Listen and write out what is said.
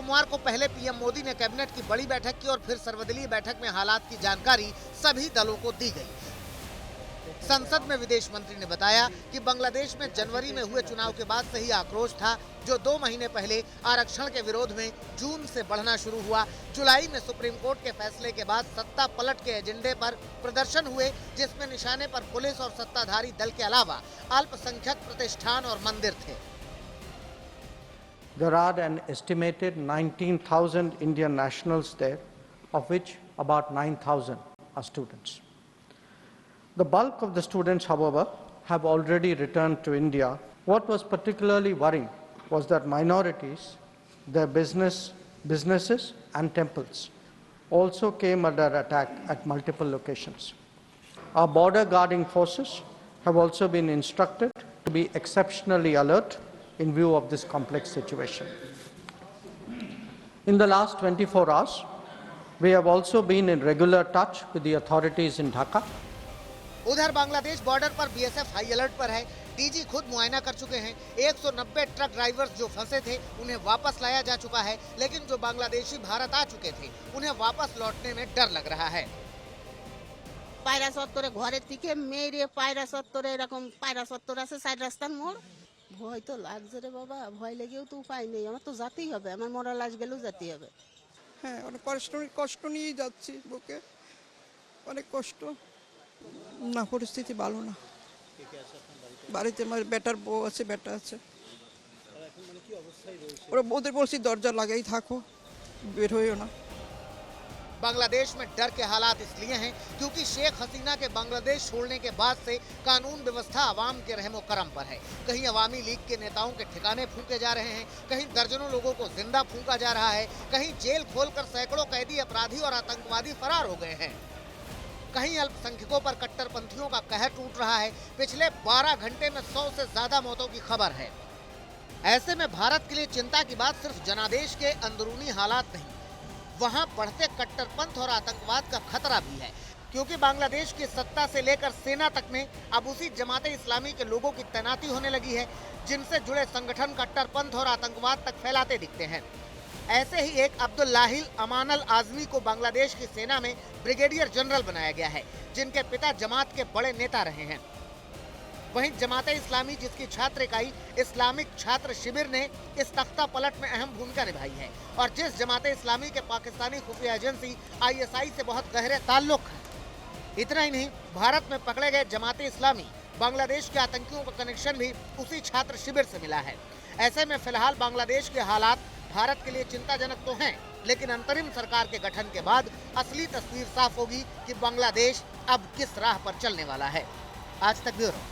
सोमवार को पहले पीएम मोदी ने कैबिनेट की बड़ी बैठक की और फिर सर्वदलीय बैठक में हालात की जानकारी सभी दलों को दी गई। संसद में विदेश मंत्री ने बताया कि बांग्लादेश में जनवरी में हुए चुनाव के बाद से ही आक्रोश था, जो 2 महीने पहले आरक्षण के विरोध में जून से बढ़ना शुरू हुआ। जुलाई में सुप्रीम कोर्ट के फैसले के बाद सत्ता पलट के एजेंडे पर प्रदर्शन हुए, जिसमें निशाने पर पुलिस और सत्ताधारी दल के अलावा अल्पसंख्यक प्रतिष्ठान और मंदिर थे। There are an estimated 19,000 Indian nationals there, of which about 9,000 are students. The bulk of the students, however, have already returned to India. What was particularly worrying was that minorities, their businesses and temples also came under attack at multiple locations. Our border guarding forces have also been instructed to be exceptionally alert in view of this complex situation. In the last 24 hours, we have also been in regular touch with the authorities in Dhaka. उधर Bangladesh border पर BSF high alert पर है। DG खुद मुआयना कर चुके हैं। 190 truck drivers जो फंसे थे उन्हें वापस लाया जा चुका है, लेकिन जो बांग्लादेशी भारत आ चुके थे उन्हें वापस लौटने में डर लग रहा है। পায়রা চত্বরে ঘরের থেকে মেরে পায়রা চত্বরে এরকম পায়রা চত্বর আছে 4 রাস্তার মোড়। ভয় তো লাগছে রে বাবা, ভয় লেগেও তো উপায় নেই, আমার তো যেতেই হবে, আমার মরা লাশ গেলেও যেতে হবে। হ্যাঁ, অনেক কষ্ট নিয়েই যাচ্ছি, বুকে অনেক কষ্ট। না, পরিস্থিতি ভালো না। বাড়িতে আমার বেটার বউ আছে, বেটা আছে। ওরা বউদের বলছি দরজা লাগাই থাকো, বের হইও না। बांग्लादेश में डर के हालात इसलिए हैं क्योंकि शेख हसीना के बांग्लादेश छोड़ने के बाद से कानून व्यवस्था अवाम के रहमो करम पर है। कहीं अवामी लीग के नेताओं के ठिकाने फूंके जा रहे हैं, कहीं दर्जनों लोगों को जिंदा फूंका जा रहा है, कहीं जेल खोलकर सैकड़ों कैदी अपराधी और आतंकवादी फरार हो गए हैं, कहीं अल्पसंख्यकों पर कट्टरपंथियों का कहर टूट रहा है। पिछले 12 घंटे में 100 से ज्यादा मौतों की खबर है। ऐसे में भारत के लिए चिंता की बात सिर्फ जनादेश के अंदरूनी हालात नहीं, वहां बढ़ते कट्टरपंथ और आतंकवाद का खतरा भी है, क्योंकि बांग्लादेश की सत्ता से लेकर सेना तक में अब उसी जमाते इस्लामी के लोगों की तैनाती होने लगी है, जिनसे जुड़े संगठन कट्टरपंथ और आतंकवाद तक फैलाते दिखते हैं। ऐसे ही एक अब्दुल्लाहिल अमानल आजमी को बांग्लादेश की सेना में ब्रिगेडियर जनरल बनाया गया है, जिनके पिता जमात के बड़े नेता रहे हैं। वहीं जमाते इस्लामी, जिसकी छात्र इकाई इस्लामिक छात्र शिविर ने इस तख्ता पलट में अहम भूमिका निभाई है, और जिस जमाते इस्लामी के पाकिस्तानी खुफिया एजेंसी ISI से बहुत गहरे ताल्लुक है। इतना ही नहीं, भारत में पकड़े गए जमाते इस्लामी बांग्लादेश के आतंकियों का कनेक्शन भी उसी छात्र शिविर से मिला है। ऐसे में फिलहाल बांग्लादेश के हालात भारत के लिए चिंताजनक तो हैं, लेकिन अंतरिम सरकार के गठन के बाद असली तस्वीर साफ होगी कि बांग्लादेश अब किस राह पर चलने वाला है। आज तक ब्यूरो।